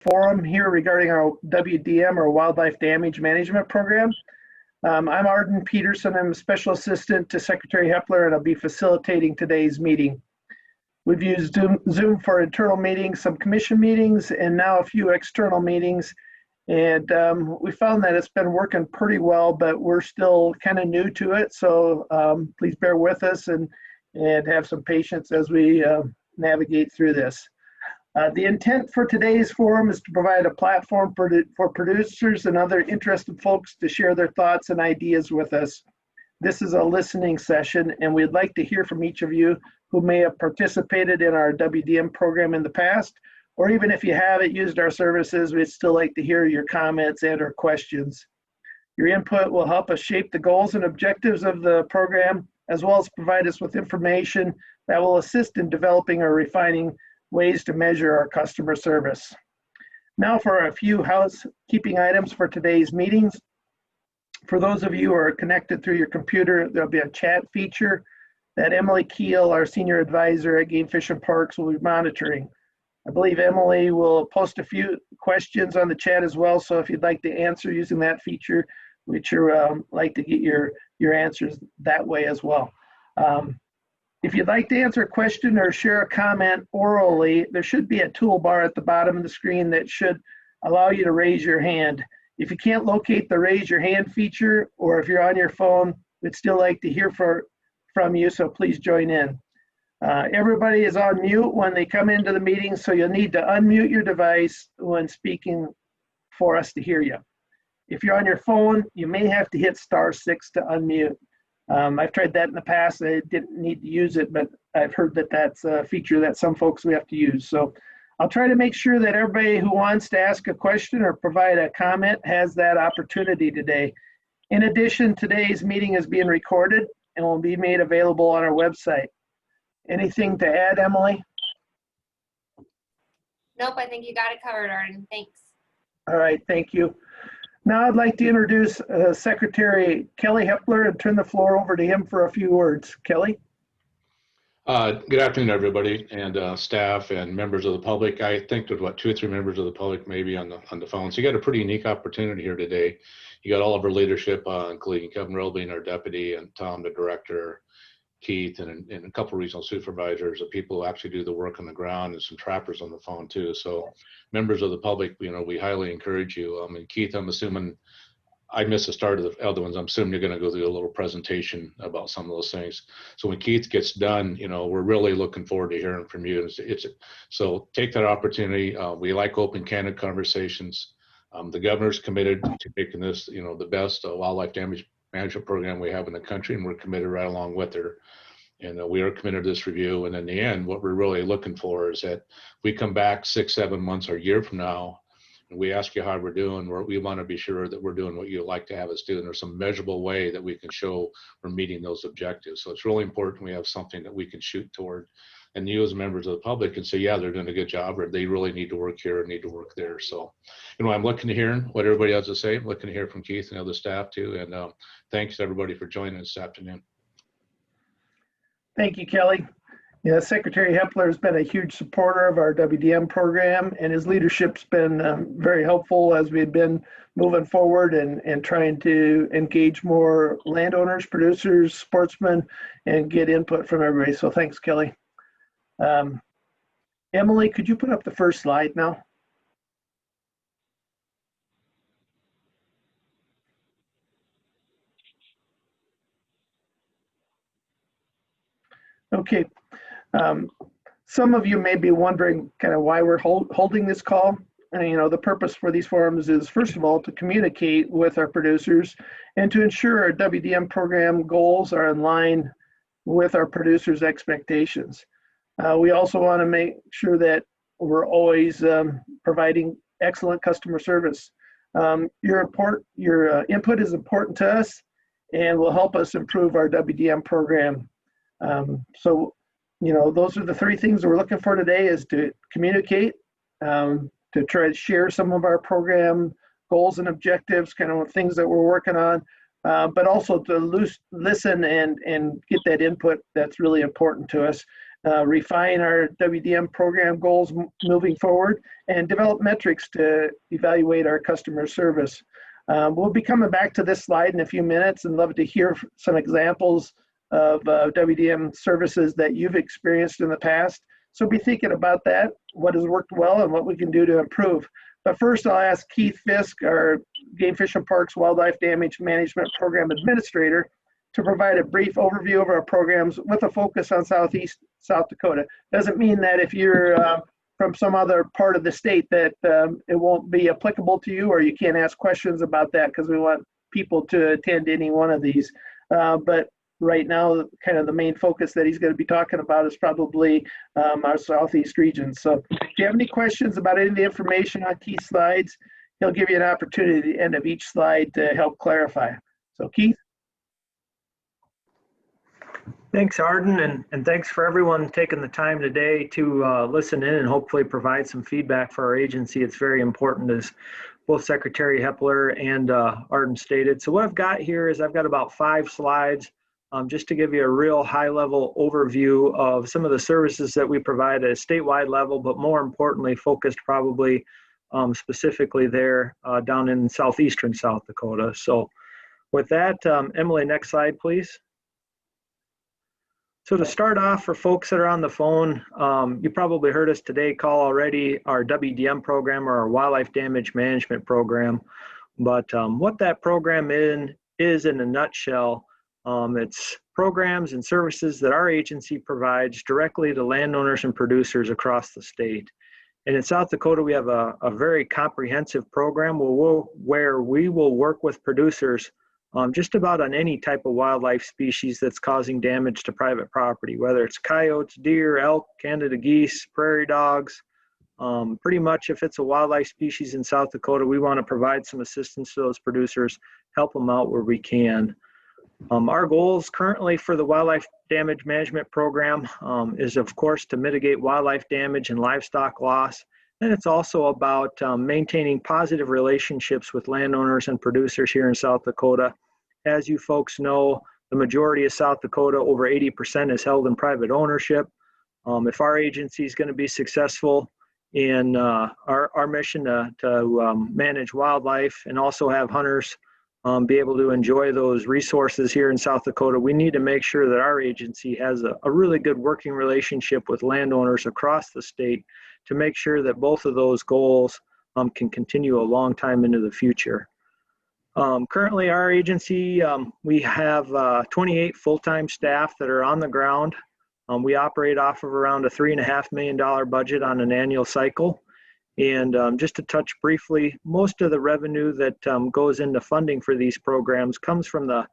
forum here regarding our WDM, or Wildlife Damage Management Program. I'm Arden Peterson. I'm a Special Assistant to Secretary Hepler, and I'll be facilitating today's meeting. We've used Zoom for internal meetings, some commission meetings, and now a few external meetings. And we found that it's been working pretty well, but we're still kind of new to it. So please bear with us and have some patience as we navigate through this. The intent for today's forum is to provide a platform for producers and other interested folks to share their thoughts and ideas with us. This is a listening session, and we'd like to hear from each of you who may have participated in our WDM program in the past, or even if you haven't used our services, we'd still like to hear your comments and or questions. Your input will help us shape the goals and objectives of the program, as well as provide us with information that will assist in developing or refining ways to measure our customer service. Now for a few housekeeping items for today's meetings. For those of you who are connected through your computer, there'll be a chat feature that Emily Keel, our Senior Advisor at Game Fish and Parks, will be monitoring. I believe Emily will post a few questions on the chat as well, so if you'd like to answer using that feature, we'd sure like to get your answers that way as well. If you'd like to answer a question or share a comment orally, there should be a toolbar at the bottom of the screen that should allow you to raise your hand. If you can't locate the raise your hand feature, or if you're on your phone, we'd still like to hear from you, so please join in. Everybody is on mute when they come into the meeting, so you'll need to unmute your device when speaking for us to hear you. If you're on your phone, you may have to hit *6 to unmute. I've tried that in the past. I didn't need to use it, but I've heard that that's a feature that some folks we have to use. So I'll try to make sure that everybody who wants to ask a question or provide a comment has that opportunity today. In addition, today's meeting is being recorded and will be made available on our website. Anything to add, Emily? Nope, I think you got it covered, Arden. Thanks. All right, thank you. Now I'd like to introduce Secretary Kelly Hepler and turn the floor over to him for a few words. Kelly? Good afternoon, everybody, and staff and members of the public. I think there's, 2 or 3 members of the public maybe on the phone. So you got a pretty unique opportunity here today. You got all of our leadership, including Kevin Robley, our deputy, and Tom, the director, Keith, and a couple of regional supervisors, the people who actually do the work on the ground, and some trappers on the phone too. So members of the public, we highly encourage you. And Keith, I'm assuming I missed the start of the other ones. I'm assuming you're going to go through a little presentation about some of those things. So when Keith gets done, we're really looking forward to hearing from you. So take that opportunity. We like open, candid conversations. The governor's committed to making this, the best wildlife damage management program we have in the country, and we're committed right along with her. And we are committed to this review. And in the end, what we're really looking for is that we come back 6, 7 months or a year from now, and we ask you how we're doing. We want to be sure that we're doing what you'd like to have us do, and there's some measurable way that we can show we're meeting those objectives. So it's really important we have something that we can shoot toward. And you as members of the public can say, yeah, they're doing a good job, or they really need to work here or need to work there. So, I'm looking to hear what everybody has to say. I'm looking to hear from Keith and other staff too. And thanks to everybody for joining us this afternoon. Thank you, Kelly. Yeah, Secretary Hepler has been a huge supporter of our WDM program, and his leadership's been very helpful as we've been moving forward and trying to engage more landowners, producers, sportsmen, and get input from everybody. So thanks, Kelly. Emily, could you put up the first slide now? Okay. Some of you may be wondering kind of why we're holding this call. And, the purpose for these forums is, first of all, to communicate with our producers and to ensure our WDM program goals are in line with our producers' expectations. We also want to make sure that we're always providing excellent customer service. Your input is important to us and will help us improve our WDM program. So, those are the 3 things that we're looking for today: is to communicate, to try to share some of our program goals and objectives, kind of things that we're working on, but also to listen and get that input that's really important to us. refine our WDM program goals moving forward, and develop metrics to evaluate our customer service. We'll be coming back to this slide in a few minutes and love to hear some examples of WDM services that you've experienced in the past. So be thinking about that, what has worked well and what we can do to improve. But first I'll ask Keith Fisk, our Game Fish and Parks Wildlife Damage Management Program Administrator, to provide a brief overview of our programs with a focus on Southeast South Dakota. Doesn't mean that if you're from some other part of the state that it won't be applicable to you or you can't ask questions about that, because we want people to attend any one of these. But right now, kind of the main focus that he's going to be talking about is probably our Southeast region. So if you have any questions about any of the information on Keith's slides, he'll give you an opportunity at the end of each slide to help clarify. So Keith? Thanks, Arden, and thanks for everyone taking the time today to listen in and hopefully provide some feedback for our agency. It's very important, as both Secretary Hepler and Arden stated. So what I've got here is I've got about 5 slides just to give you a real high-level overview of some of the services that we provide at a statewide level, but more importantly, focused probably specifically there down in southeastern South Dakota. So with that, Emily, next slide, please. So to start off, for folks that are on the phone, you probably heard us today call already our WDM program, or our Wildlife Damage Management Program. But what that program is in a nutshell, it's programs and services that our agency provides directly to landowners and producers across the state. And in South Dakota, we have a very comprehensive program where we will work with producers just about on any type of wildlife species that's causing damage to private property, whether it's coyotes, deer, elk, Canada geese, prairie dogs. Pretty much if it's a wildlife species in South Dakota, we want to provide some assistance to those producers, help them out where we can. Our goals currently for the Wildlife Damage Management Program is, of course, to mitigate wildlife damage and livestock loss. And it's also about maintaining positive relationships with landowners and producers here in South Dakota. As you folks know, the majority of South Dakota, over 80%, is held in private ownership. If our agency is going to be successful in our mission to manage wildlife and also have hunters be able to enjoy those resources here in South Dakota, we need to make sure that our agency has a really good working relationship with landowners across the state to make sure that both of those goals can continue a long time into the future. Currently, our agency, we have 28 full-time staff that are on the ground. We operate off of around a $3.5 million budget on an annual cycle. And just to touch briefly, most of the revenue that goes into funding for these programs comes from the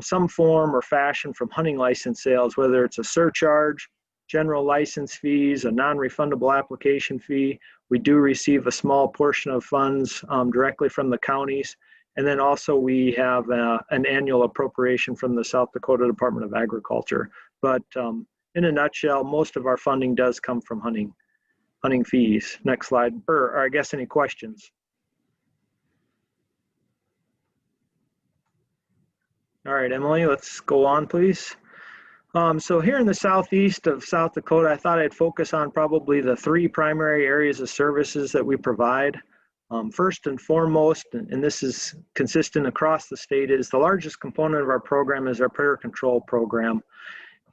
some form or fashion from hunting license sales, whether it's a surcharge, general license fees, a non-refundable application fee. We do receive a small portion of funds directly from the counties. And then also we have an annual appropriation from the South Dakota Department of Agriculture. But in a nutshell, most of our funding does come from hunting fees. Next slide, or I guess any questions? All right, Emily, let's go on, please. So here in the southeast of South Dakota, I thought I'd focus on probably the 3 primary areas of services that we provide. First and foremost, and this is consistent across the state, is the largest component of our program is our predator control program.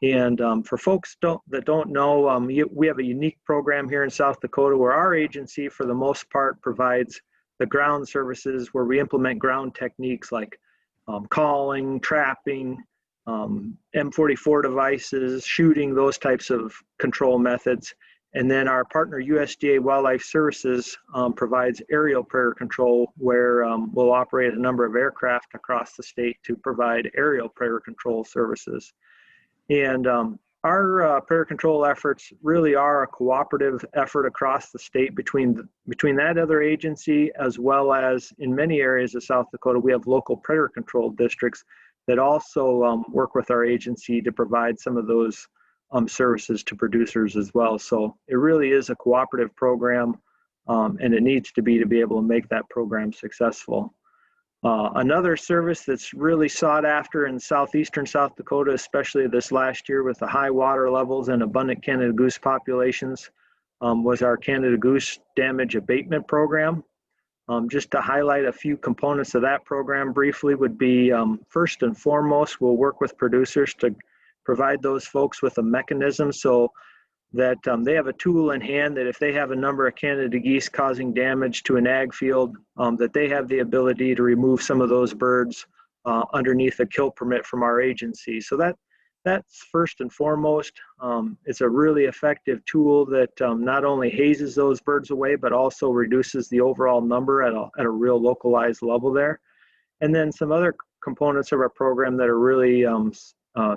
And for folks that don't know, we have a unique program here in South Dakota where our agency, for the most part, provides the ground services where we implement ground techniques like calling, trapping, M44 devices, shooting, those types of control methods. And then our partner USDA Wildlife Services provides aerial predator control, where we'll operate a number of aircraft across the state to provide aerial predator control services. And our predator control efforts really are a cooperative effort across the state between that other agency, as well as in many areas of South Dakota, we have local predator control districts that also work with our agency to provide some of those services to producers as well. So it really is a cooperative program, and it needs to be able to make that program successful. Another service that's really sought after in southeastern South Dakota, especially this last year with the high water levels and abundant Canada goose populations, was our Canada goose damage abatement program. Just to highlight a few components of that program briefly would be, first and foremost, we'll work with producers to provide those folks with a mechanism so that they have a tool in hand that if they have a number of Canada geese causing damage to an ag field, that they have the ability to remove some of those birds underneath a kill permit from our agency. So that's first and foremost. It's a really effective tool that not only hazes those birds away, but also reduces the overall number at a real localized level there. And then some other components of our program that are really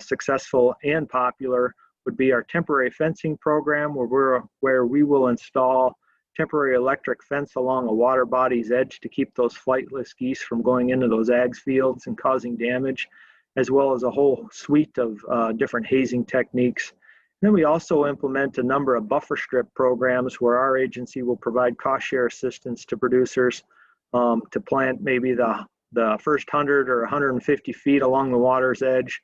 successful and popular would be our temporary fencing program, where we will install temporary electric fence along a water body's edge to keep those flightless geese from going into those ag fields and causing damage, as well as a whole suite of different hazing techniques. And then we also implement a number of buffer strip programs where our agency will provide cost share assistance to producers to plant maybe the first 100 or 150 feet along the water's edge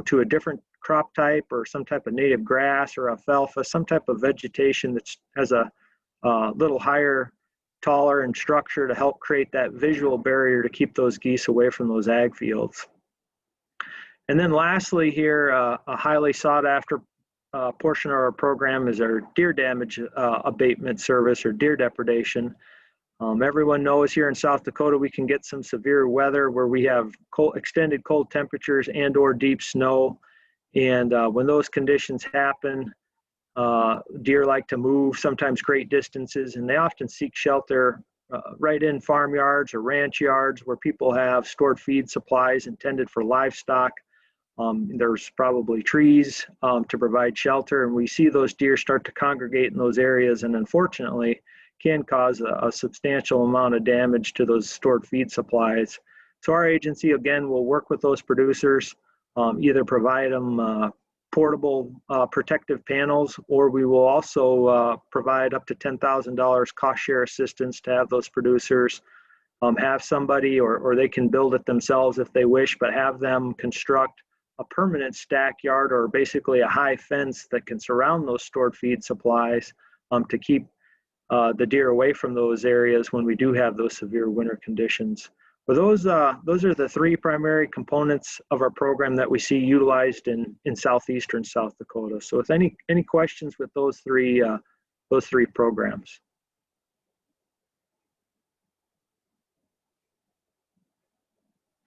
to a different crop type or some type of native grass or alfalfa, some type of vegetation that has a little higher, taller in structure to help create that visual barrier to keep those geese away from those ag fields. And then lastly here, a highly sought after portion of our program is our deer damage abatement service or deer depredation. Everyone knows here in South Dakota we can get some severe weather where we have extended cold temperatures and or deep snow. And when those conditions happen, deer like to move sometimes great distances, and they often seek shelter right in farmyards or ranch yards where people have stored feed supplies intended for livestock. There's probably trees to provide shelter, and we see those deer start to congregate in those areas, and unfortunately can cause a substantial amount of damage to those stored feed supplies. So our agency, again, will work with those producers, either provide them portable protective panels, or we will also provide up to $10,000 cost share assistance to have those producers have somebody, or they can build it themselves if they wish, but have them construct a permanent stack yard or basically a high fence that can surround those stored feed supplies to keep the deer away from those areas when we do have those severe winter conditions. But those are the three primary components of our program that we see utilized in southeastern South Dakota. So with any questions with those three programs.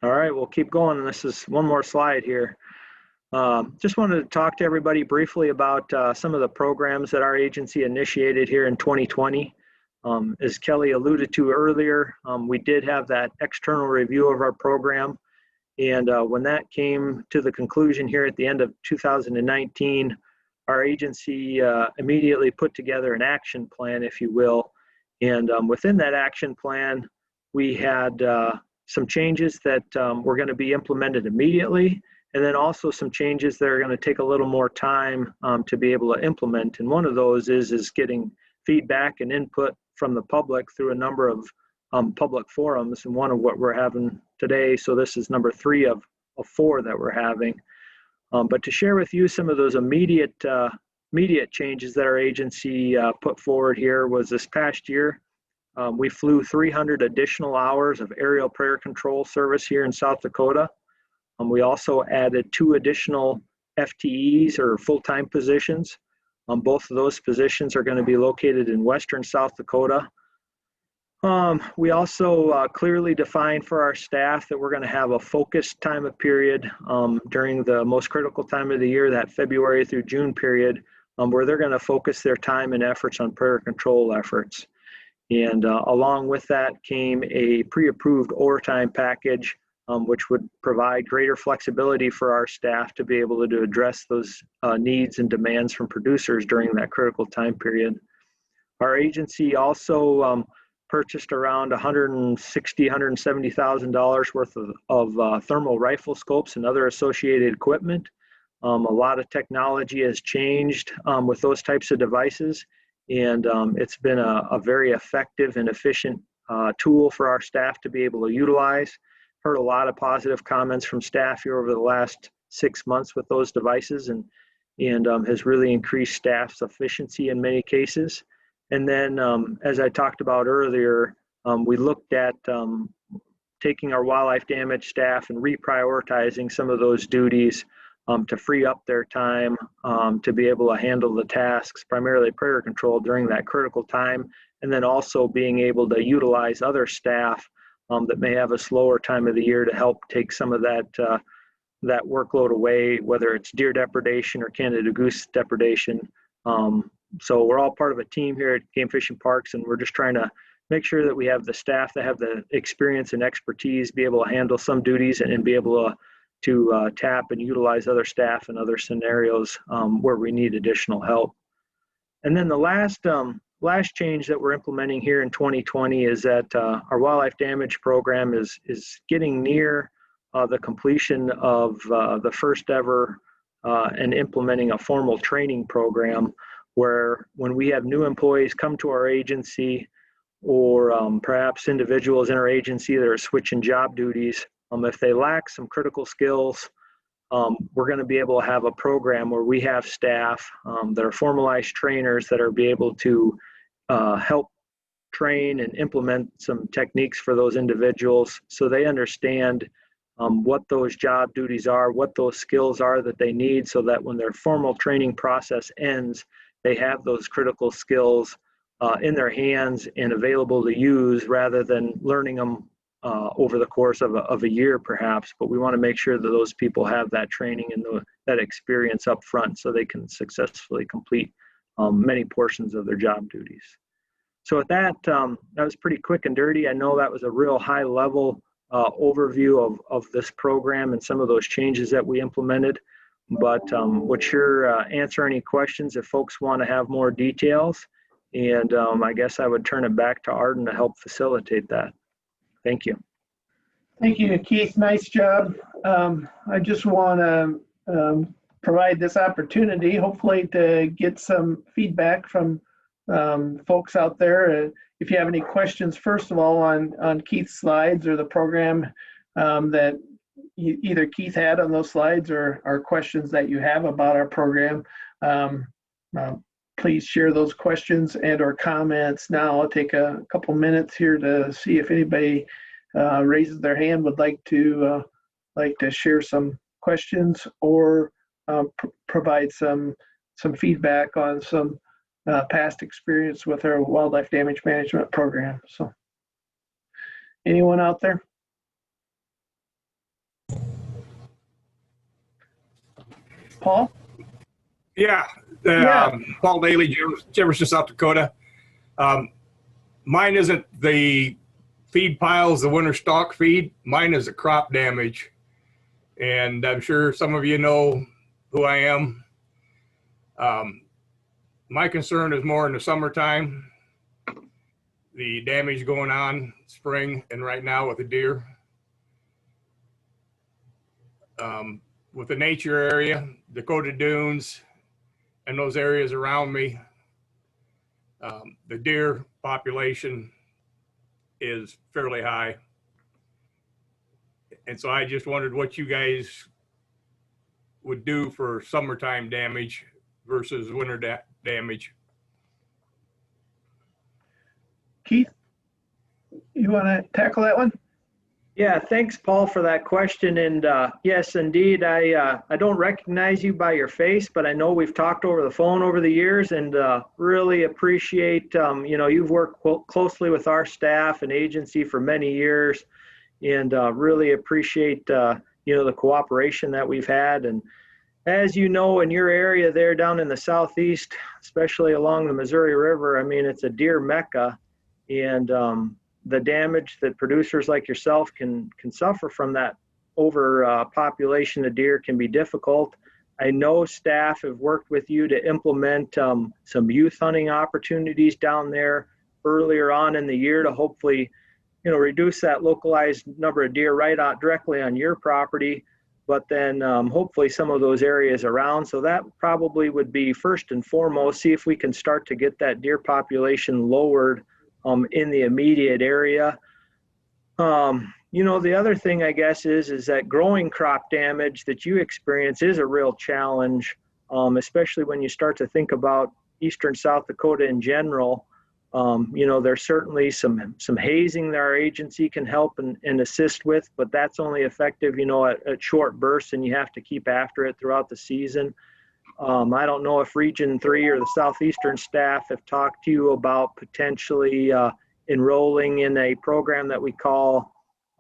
All right, we'll keep going. And this is one more slide here. Just wanted to talk to everybody briefly about some of the programs that our agency initiated here in 2020. As Kelly alluded to earlier, we did have that external review of our program. And when that came to the conclusion here at the end of 2019, our agency immediately put together an action plan, if you will. And within that action plan, we had some changes that were going to be implemented immediately, and then also some changes that are going to take a little more time to be able to implement. And one of those is getting feedback and input from the public through a number of public forums, and one of what we're having today. So this is number 3 of 4 that we're having. But to share with you some of those immediate changes that our agency put forward here was this past year. We flew 300 additional hours of aerial prayer control service here in South Dakota. We also added 2 additional FTEs or full-time positions. Both of those positions are going to be located in western South Dakota. We also clearly defined for our staff that we're going to have a focused time of period during the most critical time of the year, that February through June period, where they're going to focus their time and efforts on prayer control efforts. And along with that came a pre-approved overtime package, which would provide greater flexibility for our staff to be able to address those needs and demands from producers during that critical time period. Our agency also purchased around $170,000 worth of thermal rifle scopes and other associated equipment. A lot of technology has changed with those types of devices, and it's been a very effective and efficient tool for our staff to be able to utilize. heard a lot of positive comments from staff here over the last 6 months with those devices, and has really increased staff's efficiency in many cases. And then, as I talked about earlier, we looked at taking our wildlife damage staff and reprioritizing some of those duties to free up their time to be able to handle the tasks, primarily predator control during that critical time, and then also being able to utilize other staff that may have a slower time of the year to help take some of that workload away, whether it's deer depredation or Canada goose depredation. So we're all part of a team here at Game Fish and Parks, and we're just trying to make sure that we have the staff that have the experience and expertise, be able to handle some duties and be able to tap and utilize other staff in other scenarios where we need additional help. And then the last change that we're implementing here in 2020 is that our wildlife damage program is getting near the completion of the first ever and implementing a formal training program where when we have new employees come to our agency, or perhaps individuals in our agency that are switching job duties, if they lack some critical skills, we're going to be able to have a program where we have staff that are formalized trainers that are be able to help train and implement some techniques for those individuals so they understand what those job duties are, what those skills are that they need, so that when their formal training process ends, they have those critical skills in their hands and available to use, rather than learning them over the course of a year perhaps. But we want to make sure that those people have that training and that experience up front so they can successfully complete many portions of their job duties. So with that, that was pretty quick and dirty. I know that was a real high level overview of this program and some of those changes that we implemented, but would sure answer any questions if folks want to have more details. And I guess I would turn it back to Arden to help facilitate that. Thank you. Thank you, Keith. Nice job. I just want to provide this opportunity, hopefully, to get some feedback from folks out there. If you have any questions, first of all, on Keith's slides or the program that either Keith had on those slides or questions that you have about our program, please share those questions and or comments now. I'll take a couple minutes here to see if anybody raises their hand, would like to share some questions or provide some feedback on some past experience with our wildlife damage management program. So anyone out there? Paul? Yeah, Paul Daly, Jefferson, South Dakota. Mine isn't the feed piles, the winter stock feed. Mine is the crop damage. And I'm sure some of you know who I am. My concern is more in the summertime, the damage going on spring and right now with the deer. With the nature area, Dakota Dunes, and those areas around me, the deer population is fairly high. And so I just wondered what you guys would do for summertime damage versus winter damage. Keith, you want to tackle that one? Yeah, thanks, Paul, for that question. And yes, indeed, I don't recognize you by your face, but I know we've talked over the phone over the years, and really appreciate, you've worked closely with our staff and agency for many years, and really appreciate, the cooperation that we've had. And as you know, in your area there down in the southeast, especially along the Missouri River, I mean, it's a deer mecca, and the damage that producers like yourself can suffer from that overpopulation of deer can be difficult. I know staff have worked with you to implement some youth hunting opportunities down there earlier on in the year to hopefully, reduce that localized number of deer right out directly on your property, but then hopefully some of those areas around. So that probably would be first and foremost, see if we can start to get that deer population lowered in the immediate area. The other thing I guess is that growing crop damage that you experience is a real challenge, especially when you start to think about eastern South Dakota in general. There's certainly some hazing that our agency can help and assist with, but that's only effective, at short bursts, and you have to keep after it throughout the season. I don't know if Region 3 or the Southeastern staff have talked to you about potentially enrolling in a program that we call,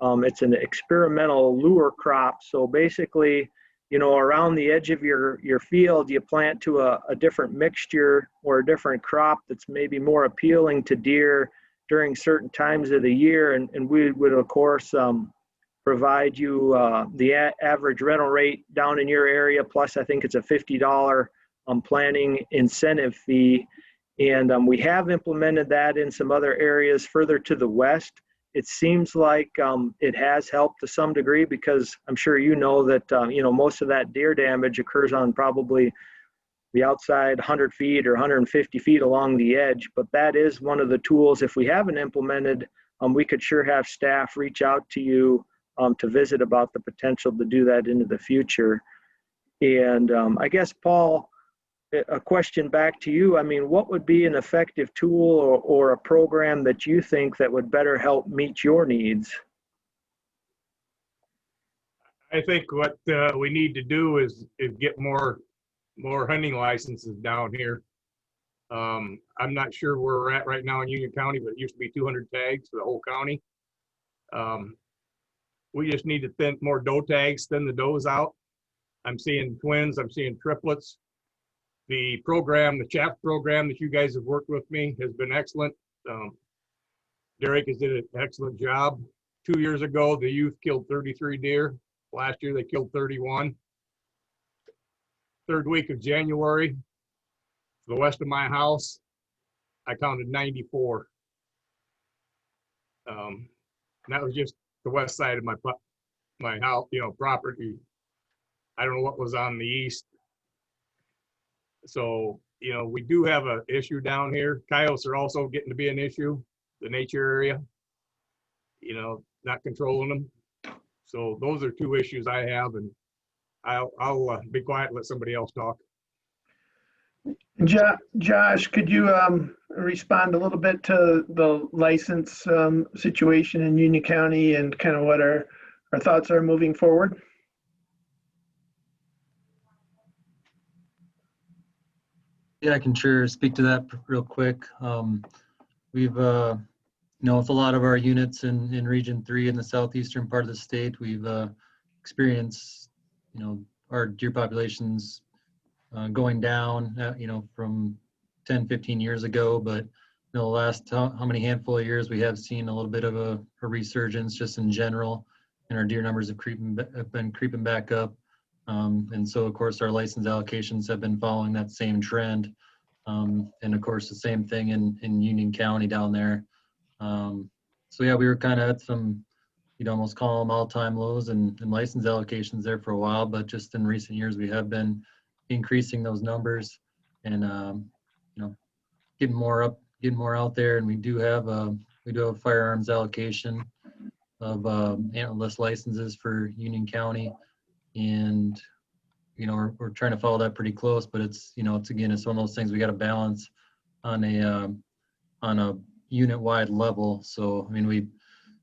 it's an experimental lure crop. So basically, around the edge of your field, you plant to a different mixture or a different crop that's maybe more appealing to deer during certain times of the year. And we would, of course, provide you the average rental rate down in your area, plus I think it's a $50 planting incentive fee. And we have implemented that in some other areas further to the west. It seems like it has helped to some degree, because I'm sure that most of that deer damage occurs on probably the outside 100 feet or 150 feet along the edge. But that is one of the tools, if we haven't implemented, we could sure have staff reach out to you to visit about the potential to do that into the future. And I guess, Paul, a question back to you. I mean, what would be an effective tool or a program that you think that would better help meet your needs? I think what we need to do is get more hunting licenses down here. I'm not sure where we're at right now in Union County, but it used to be 200 tags for the whole county. We just need to thin more doe tags, thin the does out. I'm seeing twins, I'm seeing triplets. The program, the chapter program that you guys have worked with me has been excellent. Derek has did an excellent job. 2 years ago, the youth killed 33 deer. Last year, they killed 31. Third week of January, to the west of my house, I counted 94. And that was just the west side of my house, property. I don't know what was on the east. So, we do have an issue down here. Coyotes are also getting to be an issue, the nature area, not controlling them. So those are two issues I have, and I'll be quiet and let somebody else talk. Josh, could you respond a little bit to the license situation in Union County and kind of what our thoughts are moving forward? Yeah, I can sure speak to that real quick. We've, with a lot of our units in Region 3 in the southeastern part of the state, we've experienced, our deer populations going down, from 10, 15 years ago. But the last how many handful of years we have seen a little bit of a resurgence just in general, and our deer numbers have been creeping back up. And so, of course, our license allocations have been following that same trend. And of course, the same thing in Union County down there. So yeah, we were kind of at some, you'd almost call them all-time lows and license allocations there for a while, but just in recent years, we have been increasing those numbers and, getting more out there. And we do have firearms allocation of antlerless licenses for Union County. And, we're trying to follow that pretty close, but it's one of those things we got to balance on a unit-wide level. So, a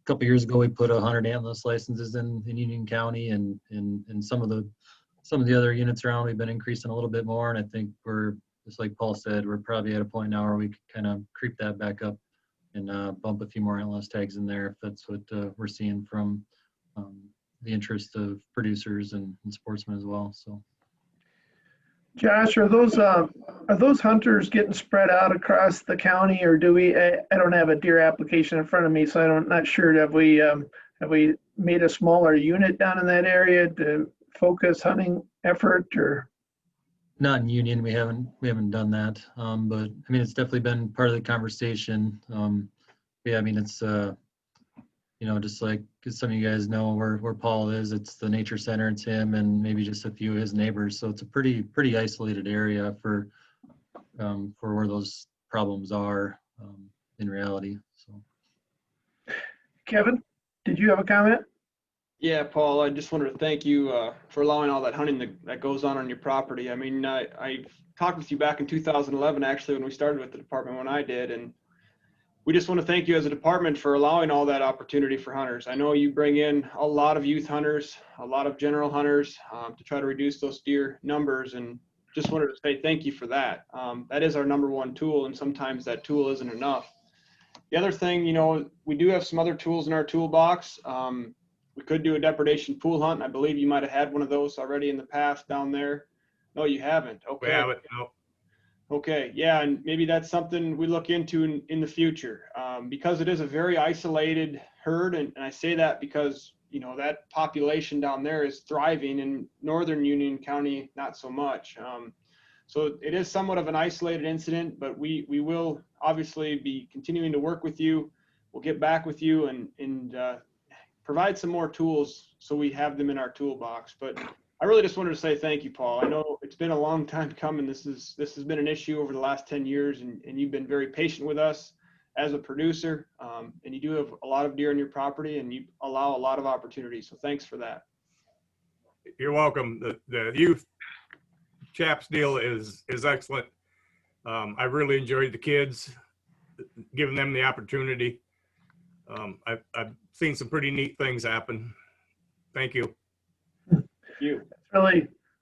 couple of years ago, we put 100 antlerless licenses in Union County, and some of the other units around, we've been increasing a little bit more. And I think we're, just like Paul said, we're probably at a point now where we could kind of creep that back up and bump a few more antlerless tags in there if that's what we're seeing from the interest of producers and sportsmen as well. So, Josh, are those hunters getting spread out across the county, or do we? I don't have a deer application in front of me, so I'm not sure. Have we made a smaller unit down in that area to focus hunting effort, or? Not in Union, we haven't done that. But it's definitely been part of the conversation. It's just like, because some of you guys know where Paul is, it's the nature center, it's him and maybe just a few of his neighbors. So it's a pretty isolated area for where those problems are in reality. So, Kevin? did you have a comment? Yeah, Paul, I just wanted to thank you for allowing all that hunting that goes on your property. I mean, I talked with you back in 2011, actually, when we started with the department when I did, and we just want to thank you as a department for allowing all that opportunity for hunters. I know you bring in a lot of youth hunters, a lot of general hunters to try to reduce those deer numbers, and just wanted to say thank you for that. That is our #1 tool, and sometimes that tool isn't enough. The other thing, we do have some other tools in our toolbox. We could do a depredation pool hunt. And I believe you might have had one of those already in the past down there. No, you haven't. Okay. We have it. No. Okay. Yeah. And maybe that's something we look into in the future because it is a very isolated herd. And I say that because, that population down there is thriving in northern Union County, not so much. So it is somewhat of an isolated incident, but we will obviously be continuing to work with you. We'll get back with you and provide some more tools so we have them in our toolbox. But I really just wanted to say thank you, Paul. I know it's been a long time coming. This has been an issue over the last 10 years, and you've been very patient with us as a producer. And you do have a lot of deer on your property, and you allow a lot of opportunities. So thanks for that. You're welcome. The youth chaps deal is excellent. I really enjoyed the kids, giving them the opportunity. I've seen some pretty neat things happen. Thank you. Thank you.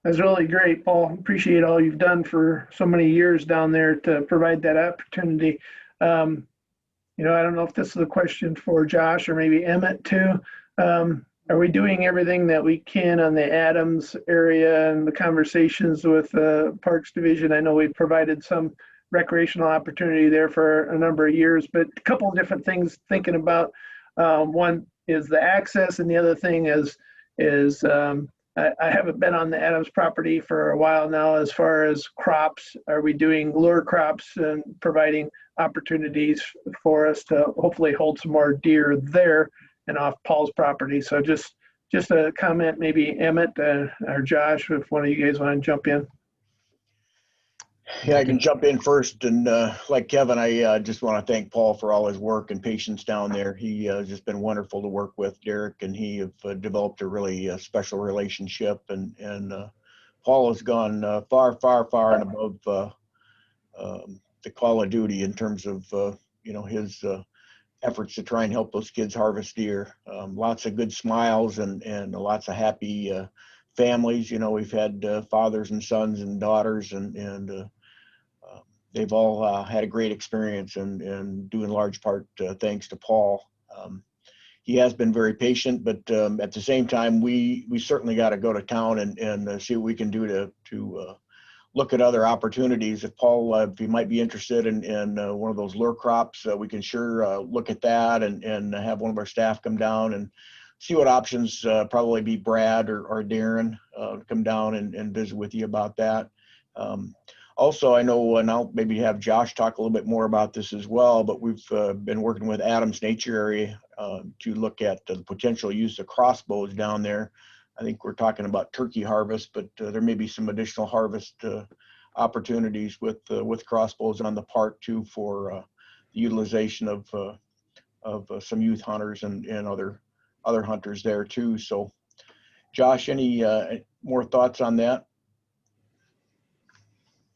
That's really great, Paul. Appreciate all you've done for so many years down there to provide that opportunity. I don't know if this is a question for Josh or maybe Emmett too. Are we doing everything that we can on the Adams area and the conversations with the Parks Division? I know we've provided some recreational opportunity there for a number of years, but a couple of different things thinking about. One is the access, and the other thing is I haven't been on the Adams property for a while now. As far as crops, are we doing lure crops and providing opportunities for us to hopefully hold some more deer there and off Paul's property? So just a comment, maybe Emmett or Josh, if one of you guys want to jump in. Yeah, I can jump in first. And like Kevin, I just want to thank Paul for all his work and patience down there. He has just been wonderful to work with, Derek, and he have developed a really special relationship. And Paul has gone far, far, far and above the call of duty in terms of, his efforts to try and help those kids harvest deer. Lots of good smiles and lots of happy families. We've had fathers and sons and daughters, and they've all had a great experience, and due in large part thanks to Paul. He has been very patient, but at the same time, we certainly got to go to town and see what we can do to look at other opportunities. If Paul, if he might be interested in one of those lure crops, we can sure look at that and have one of our staff come down and see what options, probably be Brad or Darren come down and visit with you about that. Also, I know, and I'll maybe have Josh talk a little bit more about this as well, but we've been working with Adams Nature Area to look at the potential use of crossbows down there. I think we're talking about turkey harvest, but there may be some additional harvest opportunities with crossbows on the park too for the utilization of some youth hunters and other hunters there too. So, Josh, any more thoughts on that?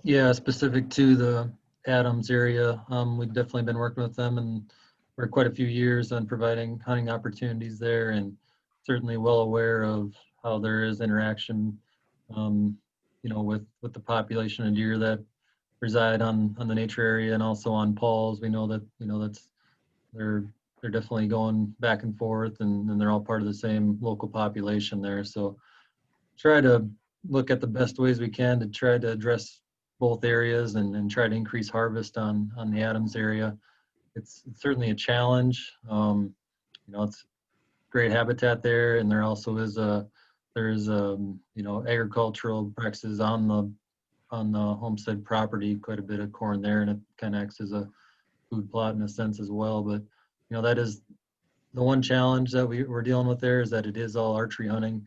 Yeah, specific to the Adams area, we've definitely been working with them and for quite a few years on providing hunting opportunities there, and certainly well aware of how there is interaction, with the population of deer that reside on the nature area and also on Paul's. We know that, they're definitely going back and forth, and they're all part of the same local population there. So try to look at the best ways we can to try to address both areas and try to increase harvest on the Adams area. It's certainly a challenge. It's great habitat there, and there also is agricultural practices on the homestead property, quite a bit of corn there, and it kind of acts as a food plot in a sense as well. But that is the one challenge that we're dealing with there, is that it is all archery hunting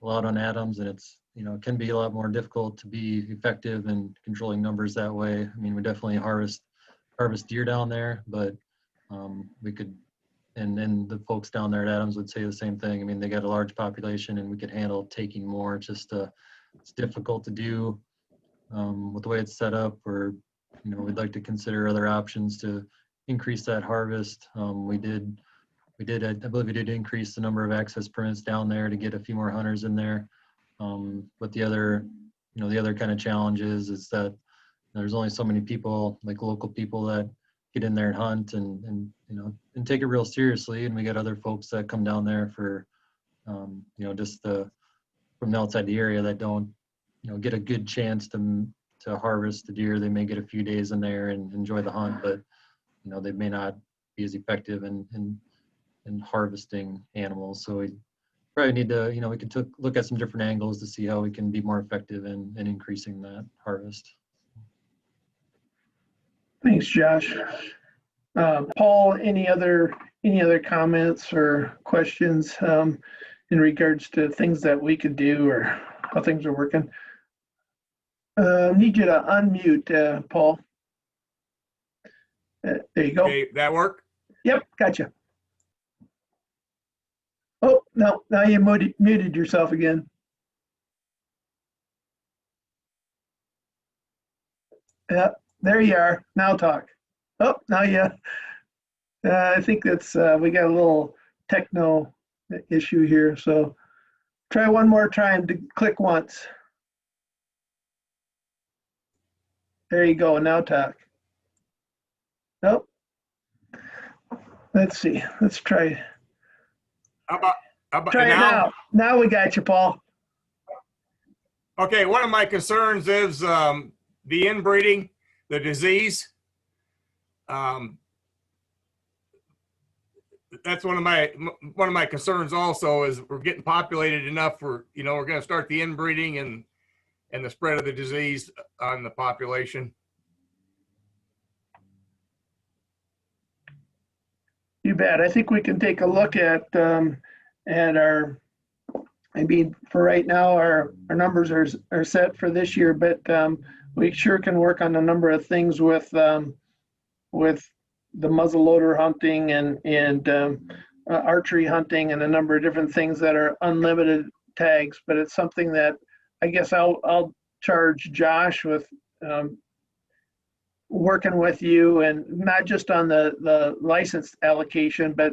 allowed on Adams, and it's it can be a lot more difficult to be effective in controlling numbers that way. I mean, we definitely harvest deer down there, but we could and the folks down there at Adams would say the same thing. I mean, they got a large population and we could handle taking more. It's just it's difficult to do with the way it's set up. Or we'd like to consider other options to increase that harvest. We did, I believe we did increase the number of access permits down there to get a few more hunters in there. But the other, the other kind of challenge is that there's only so many people, like local people, that get in there and hunt and take it real seriously. And we got other folks that come down there for, just from outside the area that don't, get a good chance to harvest the deer. They may get a few days in there and enjoy the hunt, but they may not be as effective in harvesting animals. So we probably need to, we could look at some different angles to see how we can be more effective in increasing that harvest. Thanks, Josh. Paul, any other comments or questions in regards to things that we could do or how things are working? Need you to unmute, Paul. There you go. Okay, that work? Yep, gotcha. Oh, no, now you muted yourself again. Yeah, there you are. Now talk. Oh, now yeah. I think that's, we got a little techno issue here. So try one more time to click once. There you go. Now talk. Nope. Let's see. Let's try. How about Try it now. Now we got you, Paul. Okay, one of my concerns is the inbreeding, the disease. That's one of my concerns also, is we're getting populated enough for, we're going to start the inbreeding and the spread of the disease on the population. You bet. I think we can take a look at our, I mean, for right now, our numbers are set for this year, but we sure can work on a number of things with the muzzleloader hunting and archery hunting and a number of different things that are unlimited tags. But it's something that I guess I'll charge Josh with working with you, and not just on the license allocation, but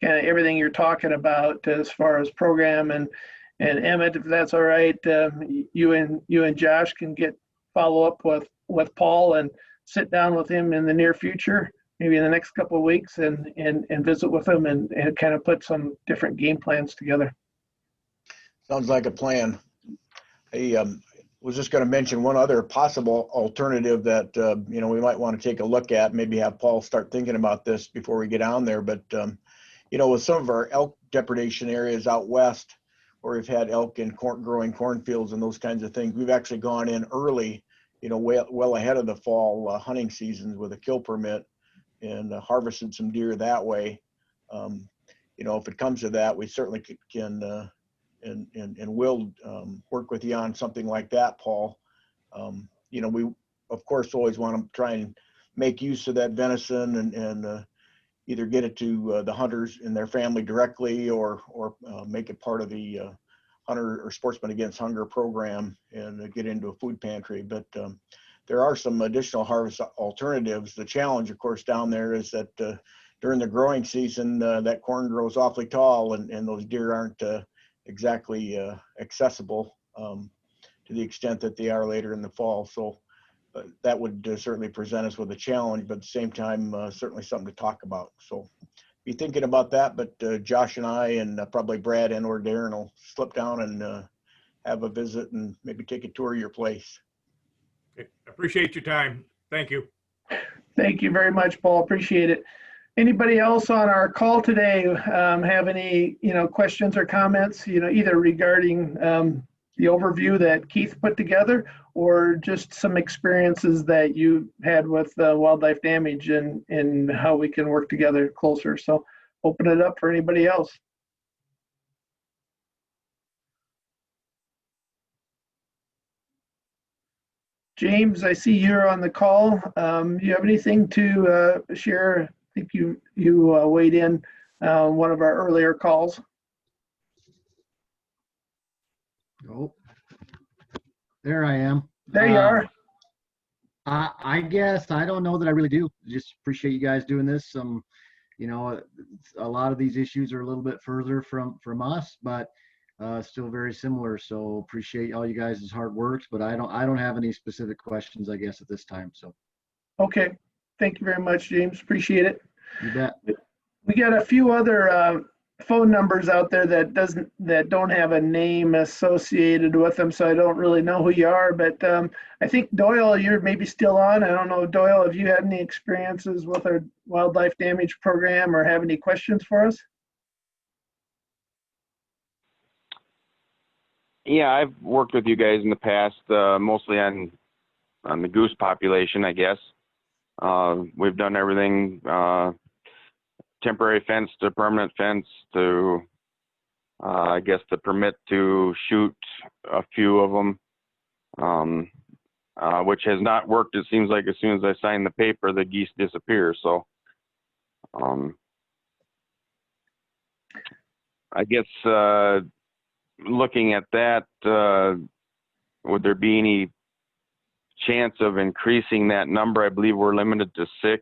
kind of everything you're talking about as far as program and Emmett, if that's all right, you and Josh can follow up with Paul and sit down with him in the near future, maybe in the next couple of weeks, and visit with him and kind of put some different game plans together. Sounds like a plan. I was just going to mention one other possible alternative that we might want to take a look at. Maybe have Paul start thinking about this before we get down there. But with some of our elk depredation areas out west, where we've had elk in growing cornfields and those kinds of things, we've actually gone in early, well ahead of the fall hunting seasons with a kill permit and harvested some deer that way. If it comes to that, we certainly can and will work with you on something like that, Paul. We of course always want to try and make use of that venison and either get it to the hunters and their family directly, or make it part of the Hunter or Sportsmen Against Hunger program and get into a food pantry. But there are some additional harvest alternatives. The challenge, of course, down there is that during the growing season, that corn grows awfully tall, and those deer aren't exactly accessible to the extent that they are later in the fall. So that would certainly present us with a challenge, but at the same time, certainly something to talk about. So be thinking about that, but Josh and I and probably Brad and or Darren will slip down and have a visit and maybe take a tour of your place. Okay. Appreciate your time. Thank you. Thank you very much, Paul. Appreciate it. Anybody else on our call today have any questions or comments, either regarding the overview that Keith put together, or just some experiences that you had with wildlife damage and how we can work together closer? So open it up for anybody else. James, I see you're on the call. Do you have anything to share? I think you weighed in one of our earlier calls. Oh, there I am. There you are. I guess I don't know that I really do. Just appreciate you guys doing this. You know, a lot of these issues are a little bit further from us, but still very similar. So appreciate all you guys' hard work, but I don't have any specific questions, I guess, at this time. So. Okay. Thank you very much, James. Appreciate it. You bet. We got a few other phone numbers out there that don't have a name associated with them, so I don't really know who you are. But I think Doyle, you're maybe still on. I don't know, Doyle, have you had any experiences with our wildlife damage program or have any questions for us? Yeah, I've worked with you guys in the past, mostly on the goose population, I guess. We've done everything, temporary fence to permanent fence to, I guess, the permit to shoot a few of them, which has not worked. It seems like as soon as I sign the paper, the geese disappear. So I guess looking at that, would there be any chance of increasing that number? I believe we're limited to 6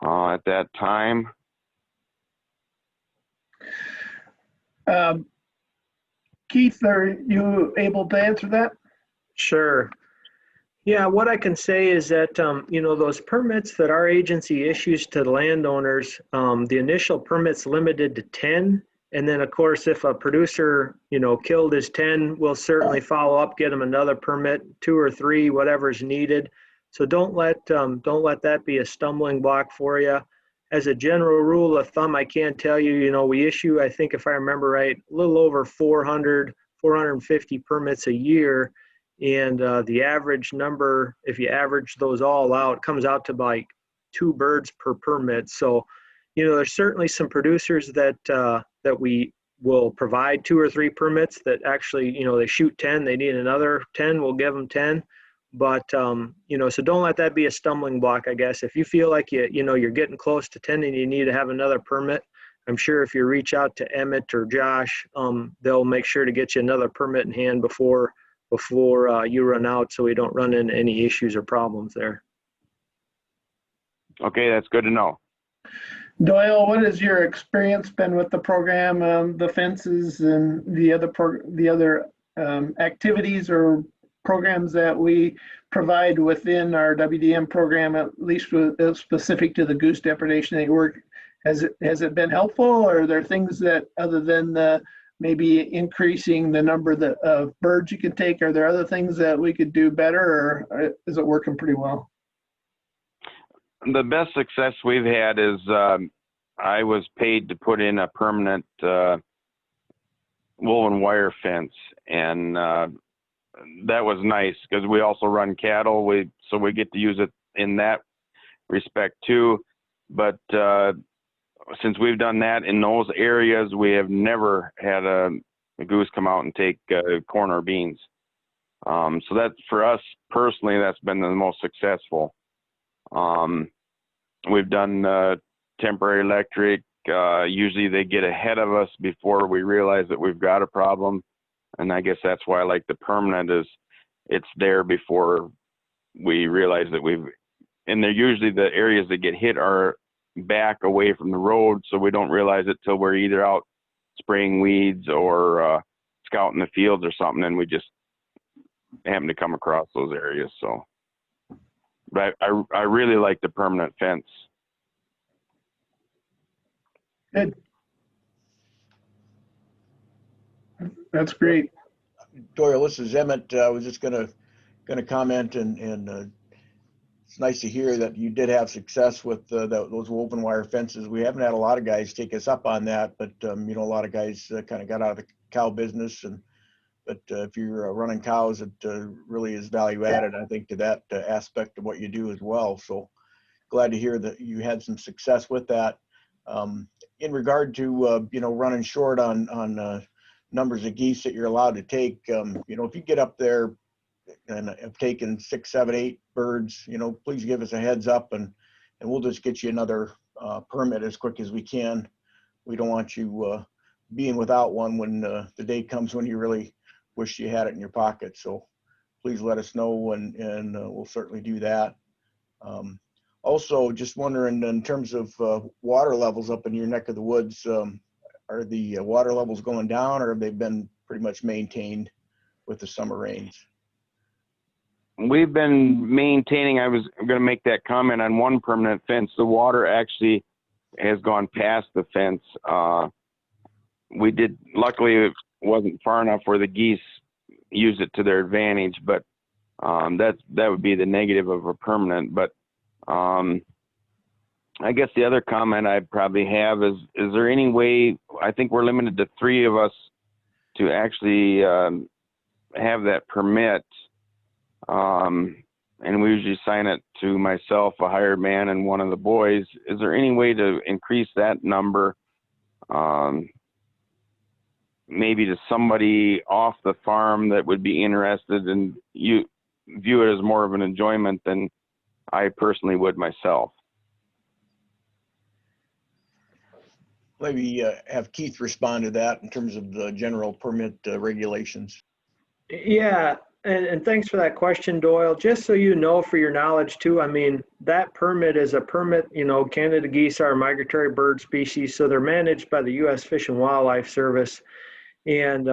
at that time. Keith, are you able to answer that? Sure. Yeah, what I can say is that, you know, those permits that our agency issues to the landowners, the initial permit's limited to 10. And then, of course, if a producer, you know, killed his 10, we'll certainly follow up, get them another permit, 2 or 3, whatever's needed. So don't let that be a stumbling block for you. As a general rule of thumb, I can tell you, you know, we issue, I think if I remember right, a little over 450 permits a year. And the average number, if you average those all out, comes out to like 2 birds per permit. So, you know, there's certainly some producers that we will provide 2 or 3 permits that actually, you know, they shoot 10, they need another 10, we'll give them 10. But, you know, so don't let that be a stumbling block, I guess. If you feel like you know, you're getting close to 10 and you need to have another permit, I'm sure if you reach out to Emmett or Josh, they'll make sure to get you another permit in hand before you run out, so we don't run into any issues or problems there. Okay, that's good to know. Doyle, what has your experience been with the program, the fences and the other activities or programs that we provide within our WDM program, at least specific to the goose depredation that work? Has it been helpful, or are there things that, other than maybe increasing the number of birds you can take, are there other things that we could do better, or is it working pretty well? The best success we've had is I was paid to put in a permanent woven wire fence, and that was nice because we also run cattle, so we get to use it in that respect too. But since we've done that in those areas, we have never had a goose come out and take corn or beans. So that, for us personally, that's been the most successful. We've done temporary electric. Usually they get ahead of us before we realize that we've got a problem. And I guess that's why I like the permanent, is it's there before we realize that and they're usually the areas that get hit are back away from the road, so we don't realize it till we're either out spraying weeds or scouting the fields or something, and we just happen to come across those areas. So, but I really like the permanent fence. Good. That's great. Doyle, this is Emmett. I was just gonna comment, and it's nice to hear that you did have success with those woven wire fences. We haven't had a lot of guys take us up on that, but you know, a lot of guys kind of got out of the cow business, but if you're running cows, it really is value added, I think, to that aspect of what you do as well. So glad to hear that you had some success with that. In regard to you know, running short on numbers of geese that you're allowed to take, you know, if you get up there and have taken 6, 7, 8 birds, you know, please give us a heads up, and we'll just get you another permit as quick as we can. we don't want you being without one when the day comes when you really wish you had it in your pocket. So please let us know, and we'll certainly do that. Also, just wondering, in terms of water levels up in your neck of the woods, are the water levels going down, or have they been pretty much maintained with the summer rains? We've been maintaining. I was going to make that comment on one permanent fence. The water actually has gone past the fence. Luckily it wasn't far enough where the geese use it to their advantage, but that would be the negative of a permanent. But I guess the other comment I'd probably have is there any way, I think we're limited to 3 of us to actually have that permit. And we usually sign it to myself, a hired man, and one of the boys. Is there any way to increase that number? Maybe to somebody off the farm that would be interested, and you view it as more of an enjoyment than I personally would myself. Maybe have Keith respond to that in terms of the general permit regulations. Yeah, and thanks for that question, Doyle. Just so you know, for your knowledge too, I mean, that permit is a permit, you know, Canada geese are a migratory bird species, so they're managed by the U.S. Fish and Wildlife Service. And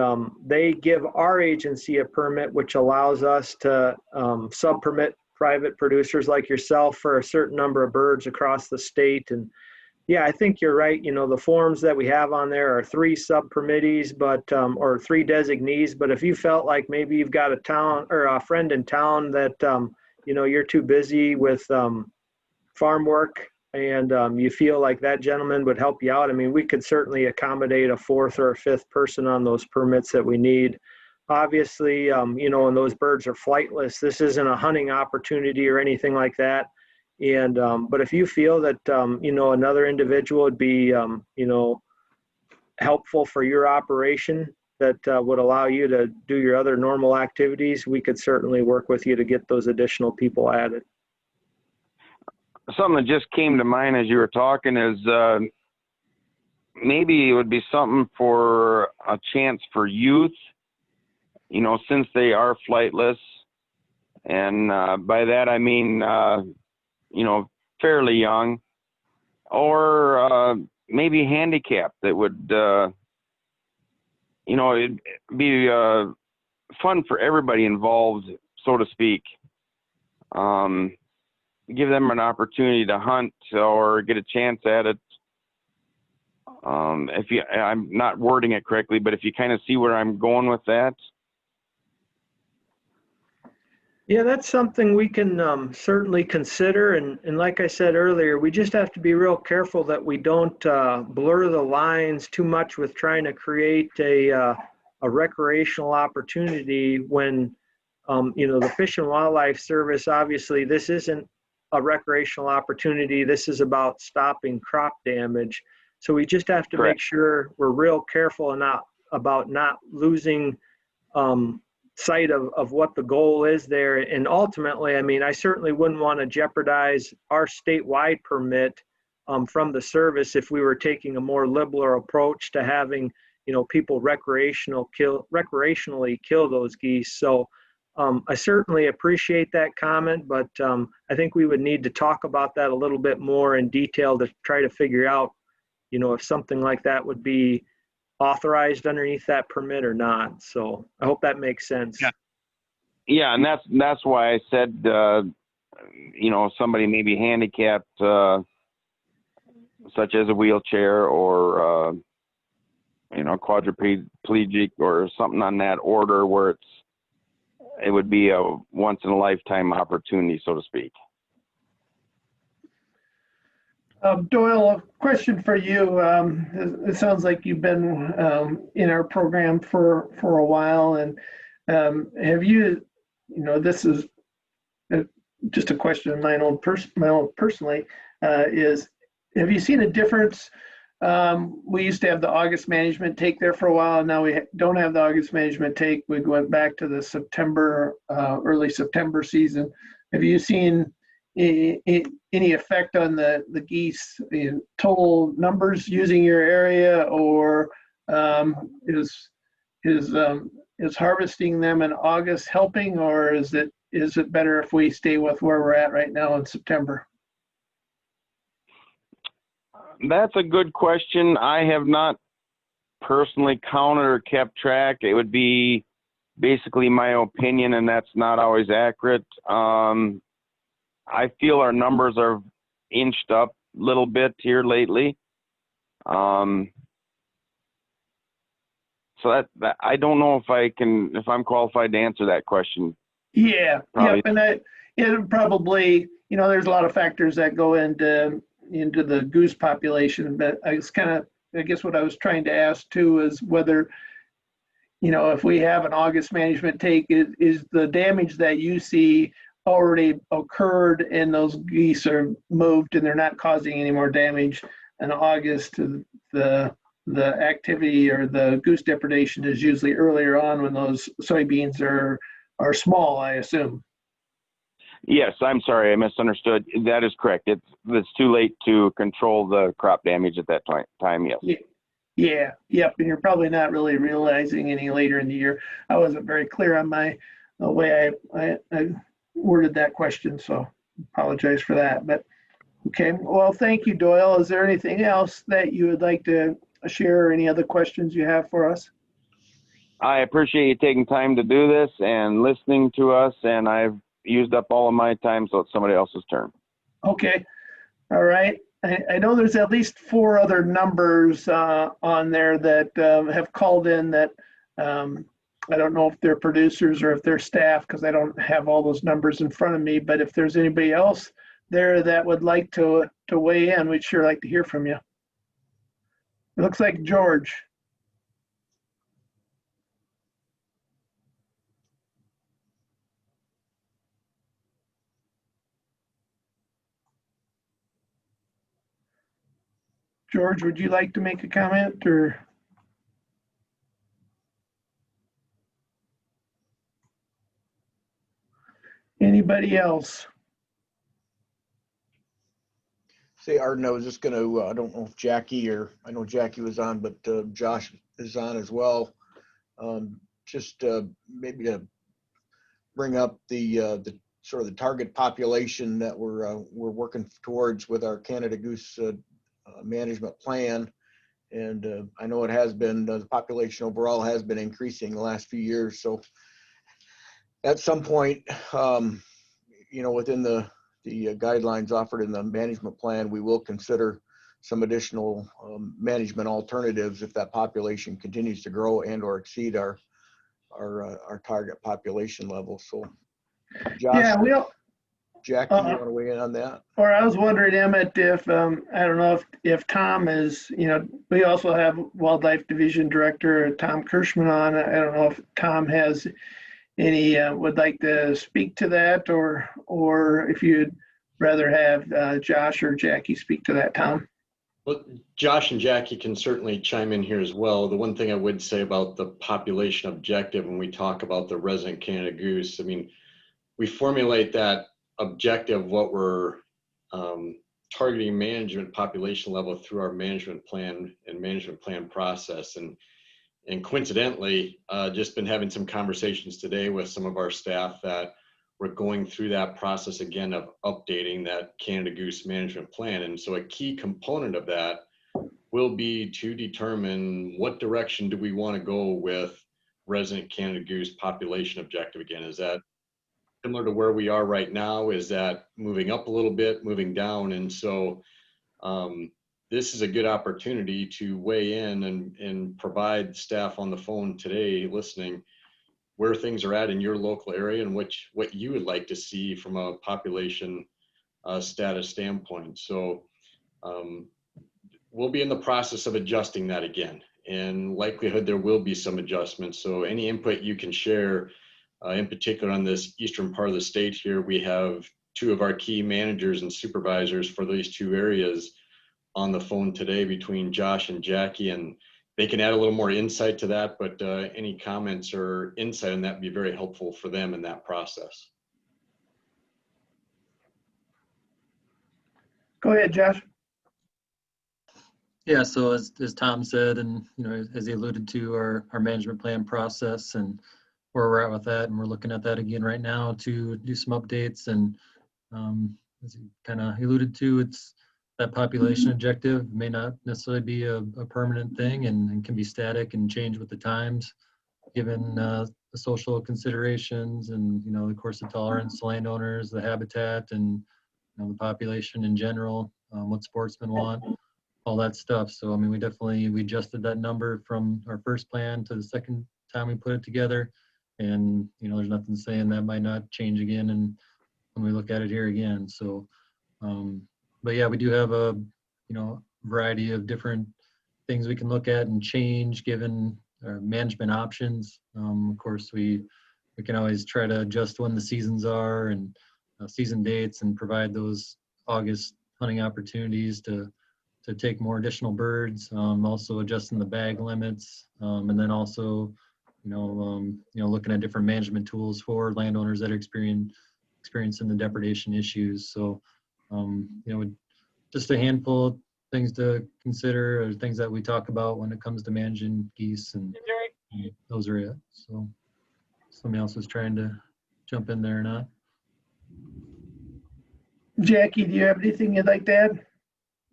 they give our agency a permit, which allows us to sub-permit private producers like yourself for a certain number of birds across the state. And yeah, I think you're right. You know, the forms that we have on there are 3 sub-permittees, but or 3 designees. But if you felt like maybe you've got a town or a friend in town that you know, you're too busy with farm work, and you feel like that gentleman would help you out, I mean, we could certainly accommodate a 4th or a 5th person on those permits that we need. Obviously, you know, when those birds are flightless, this isn't a hunting opportunity or anything like that. And but if you feel that you know, another individual would be you know, helpful for your operation, that would allow you to do your other normal activities, we could certainly work with you to get those additional people added. Something that just came to mind as you were talking is maybe it would be something for a chance for youth, you know, since they are flightless. And by that I mean, you know, fairly young, or maybe handicapped, that would, you know, it'd be fun for everybody involved, so to speak. Give them an opportunity to hunt or get a chance at it. I'm not wording it correctly, but if you kind of see where I'm going with that. Yeah, that's something we can certainly consider. And like I said earlier, we just have to be real careful that we don't blur the lines too much with trying to create a recreational opportunity when, you know, the Fish and Wildlife Service, obviously, this isn't a recreational opportunity. This is about stopping crop damage. So we just have to make sure we're real careful and about not losing sight of what the goal is there. And ultimately, I mean, I certainly wouldn't want to jeopardize our statewide permit from the service if we were taking a more liberal approach to having, you know, people recreationally kill those geese. So I certainly appreciate that comment, but I think we would need to talk about that a little bit more in detail to try to figure out, you know, if something like that would be authorized underneath that permit or not. So I hope that makes sense. Yeah, and that's why I said, you know, somebody maybe handicapped, such as a wheelchair, or you know, quadriplegic or something on that order, where it would be a once in a lifetime opportunity, so to speak. Doyle, a question for you. It sounds like you've been in our program for a while, and have you, you know, this is just a question of my own personally, is have you seen a difference? We used to have the August management take there for a while, and now we don't have the August management take. We went back to the September, early September season. Have you seen any effect on the geese total numbers using your area, or is harvesting them in August helping, or is it better if we stay with where we're at right now in September? That's a good question. I have not personally counted or kept track. It would be basically my opinion, and that's not always accurate. I feel our numbers are inched up a little bit here lately. So that I don't know if I'm qualified to answer that question. Yeah, Probably. yep, and it probably, there's a lot of factors that go into the goose population, but I guess what I was trying to ask too is whether, if we have an August management take, is the damage that you see already occurred and those geese are moved and they're not causing any more damage in August? To the activity or the goose depredation is usually earlier on when those soybeans are small, I assume. Yes, I'm sorry, I misunderstood. That is correct. It's too late to control the crop damage at that time. Yes. Yeah, yep, and you're probably not really realizing any later in the year. I wasn't very clear on my way I worded that question, so apologize for that. But okay, well, thank you, Doyle. Is there anything else that you would like to share, or any other questions you have for us? I appreciate you taking time to do this and listening to us, and I've used up all of my time, so it's somebody else's turn. Okay, all right. I know there's at least 4 other numbers on there that have called in that I don't know if they're producers or if they're staff, because I don't have all those numbers in front of me. But if there's anybody else there that would like to weigh in, we'd sure like to hear from you. It looks like George. George, would you like to make a comment, or? Anybody else? Say, Arden, I was just gonna, I don't know if Jackie, or I know Jackie was on, but Josh is on as well. Just maybe to bring up the sort of the target population that we're working towards with our Canada goose management plan. And I know it has been, the population overall has been increasing the last few years. So at some point, within the guidelines offered in the management plan, we will consider some additional management alternatives if that population continues to grow and or exceed our target population level. So Josh, Yeah, Jackie, you want to weigh in on that? Or I was wondering, Emmett, if I don't know if Tom is, we also have Wildlife Division Director Tom Kirschman on. I don't know if Tom has any would like to speak to that, or if you'd rather have Josh or Jackie speak to that, Tom. Well, Josh and Jackie can certainly chime in here as well. The one thing I would say about the population objective when we talk about the resident Canada goose, I mean, we formulate that objective, what we're targeting management population level through our management plan and management plan process. And coincidentally, just been having some conversations today with some of our staff that we're going through that process again of updating that Canada goose management plan. And so a key component of that will be to determine what direction do we want to go with resident Canada goose population objective. Again, is that similar to where we are right now? Is that moving up a little bit, moving down? And so this is a good opportunity to weigh in and provide staff on the phone today listening where things are at in your local area and what you would like to see from a population status standpoint. So we'll be in the process of adjusting that again, and likelihood there will be some adjustments. So any input you can share, in particular on this eastern part of the state here, we have 2 of our key managers and supervisors for these 2 areas on the phone today between Josh and Jackie, and they can add a little more insight to that, but any comments or insight on that would be very helpful for them in that process. Go ahead, Josh. Yeah, so as Tom said, and as he alluded to, our management plan process and where we're at with that, and we're looking at that again right now to do some updates. And as he kind of alluded to, it's that population objective may not necessarily be a permanent thing, and can be static and change with the times, given the social considerations and the course of tolerance to landowners, the habitat, and the population in general, what sportsmen want, all that stuff. So I mean, we adjusted that number from our first plan to the second time we put it together, and there's nothing saying that might not change again, and when we look at it here again. So but yeah, we do have a variety of different things we can look at and change given our management options. Of course, we can always try to adjust when the seasons are and season dates, and provide those August hunting opportunities to take more additional birds. Also adjusting the bag limits, and then also looking at different management tools for landowners that are experiencing the depredation issues. So just a handful of things to consider, or things that we talk about when it comes to managing geese, and those are it. So somebody else was trying to jump in there or not. Jackie, do you have anything you'd like to add?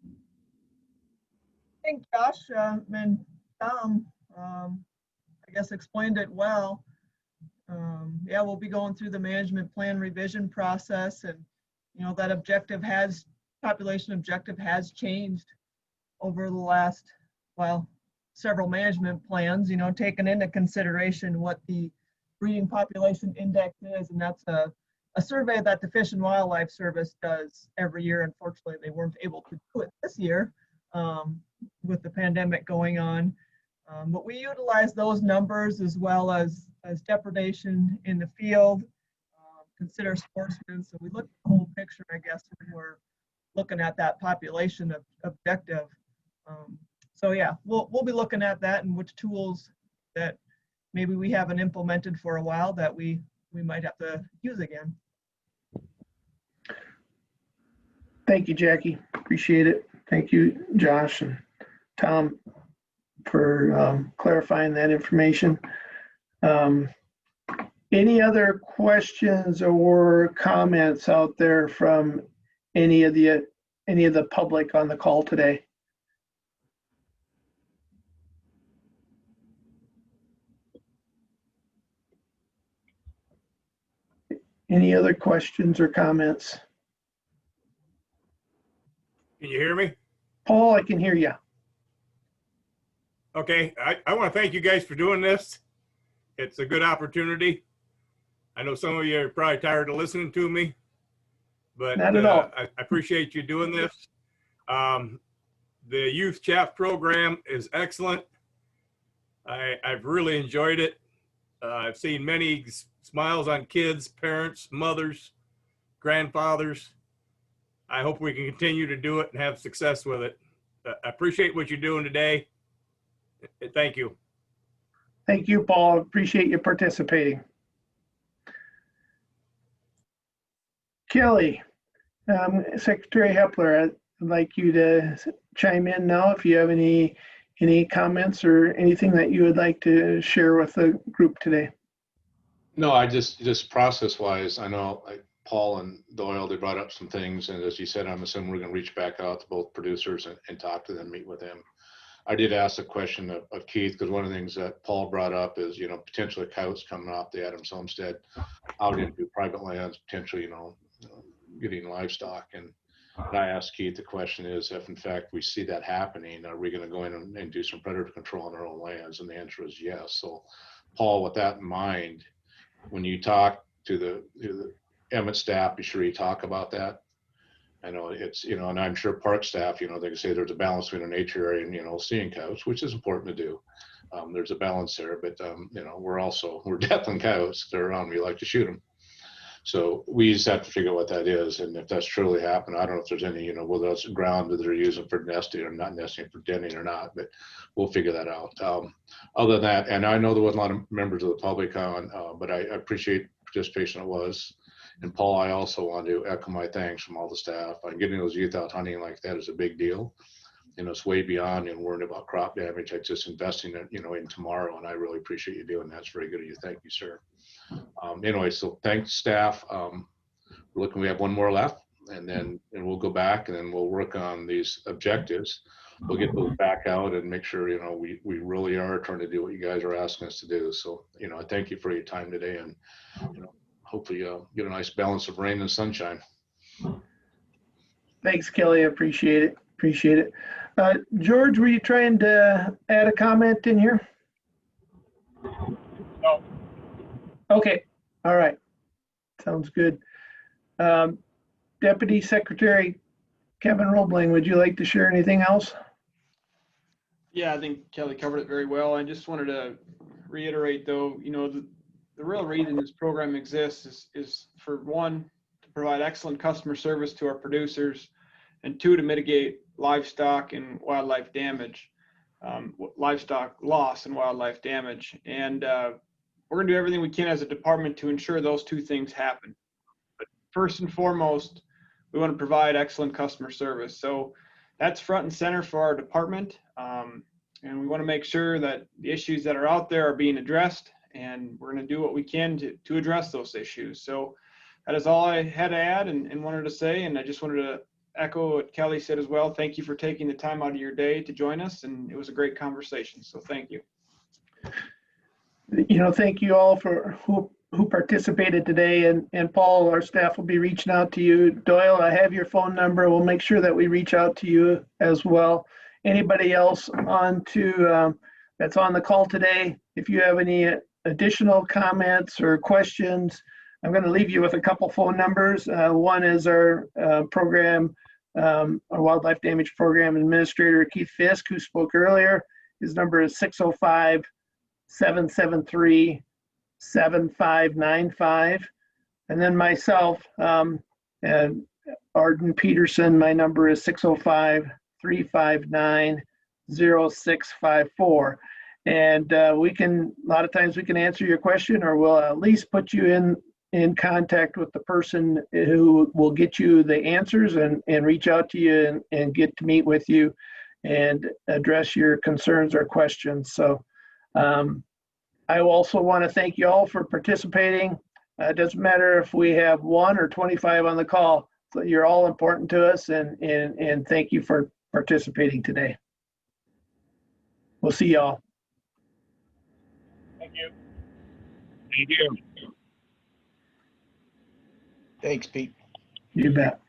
I think Josh and Tom, I guess, explained it well. Yeah, we'll be going through the management plan revision process, and that population objective has changed over the last, several management plans, taking into consideration what the breeding population index is, and that's a survey that the Fish and Wildlife Service does every year. Unfortunately, they weren't able to do it this year with the pandemic going on. But we utilize those numbers, as well as depredation in the field, consider sportsmen. So we look at the whole picture, I guess, when we're looking at that population objective. So yeah, we'll be looking at that, and which tools that maybe we haven't implemented for a while that we might have to use again. Thank you, Jackie. Appreciate it. Thank you, Josh and Tom, for clarifying that information. Any other questions or comments out there from any of the public on the call today? Any other questions or comments? Can you hear me? Paul, I can hear you. Okay, I want to thank you guys for doing this. It's a good opportunity. I know some of you are probably tired of listening to me, but not at all. I appreciate you doing this. The youth chaff program is excellent. I've really enjoyed it. I've seen many smiles on kids, parents, mothers, grandfathers. I hope we can continue to do it and have success with it. I appreciate what you're doing today. Thank you. Thank you, Paul. Appreciate you participating. Kelly, Secretary Hepler, I'd like you to chime in now if you have any comments or anything that you would like to share with the group today. No, I just process-wise, I know Paul and Doyle, they brought up some things, and as you said, I'm assuming we're going to reach back out to both producers and talk to them, meet with them. I did ask a question of Keith, because one of the things that Paul brought up is, potentially coyotes coming off the Adams homestead out into private lands, potentially, getting livestock. And I asked Keith, the question is, if in fact we see that happening, are we going to go in and do some predator control on our own lands? And the answer is yes. So Paul, with that in mind, when you talk to the Emmett staff, be sure you talk about that. I know it's, and I'm sure park staff, they can say there's a balance between a nature area and, seeing coyotes, which is important to do. There's a balance there, but, we're death on coyotes. They're around, we like to shoot them. So we just have to figure out what that is. And if that's truly happened, I don't know if there's any, whether that's ground that they're using for nesting or not nesting, for denning or not, but we'll figure that out. Other than that, and I know there wasn't a lot of members of the public on, but I appreciate participation it was. And Paul, I also want to echo my thanks from all the staff. Getting those youth out hunting like that is a big deal. It's way beyond and worrying about crop damage. It's just investing it, in tomorrow. And I really appreciate you doing that. It's very good of you. Thank you, sir. Anyway, so thanks, staff. We have one more left, and we'll go back and then we'll work on these objectives. We'll get those back out and make sure, we really are trying to do what you guys are asking us to do. So, I thank you for your time today, and, hopefully get a nice balance of rain and sunshine. Thanks, Kelly. I appreciate it. Appreciate it. George, were you trying to add a comment in here? No. Okay. All right. Sounds good. Deputy Secretary Kevin Roebling, would you like to share anything else? Yeah, I think Kelly covered it very well. I just wanted to reiterate, though, the real reason this program exists is for one, to provide excellent customer service to our producers, and two, to mitigate livestock and wildlife damage, livestock loss and wildlife damage. And we're going to do everything we can as a department to ensure those two things happen. But first and foremost, we want to provide excellent customer service. So that's front and center for our department. And we want to make sure that the issues that are out there are being addressed, and we're going to do what we can to address those issues. So that is all I had to add and wanted to say. And I just wanted to echo what Kelly said as well. Thank you for taking the time out of your day to join us. And it was a great conversation. So thank you. Thank you all for who participated today. And Paul, our staff will be reaching out to you. Doyle, I have your phone number. We'll make sure that we reach out to you as well. Anybody else that's on the call today, if you have any additional comments or questions, I'm going to leave you with a couple phone numbers. One is our program, our wildlife damage program administrator, Keith Fisk, who spoke earlier. His number is 605-773-7595. And then myself, and Arden Peterson, my number is 605-359-0654. And a lot of times we can answer your question, or we'll at least put you in contact with the person who will get you the answers and reach out to you and get to meet with you and address your concerns or questions. So I also want to thank you all for participating. It doesn't matter if we have 1 or 25 on the call. So you're all important to us, and thank you for participating today. We'll see y'all. Thank you. Thank you. Thanks, Pete. You bet.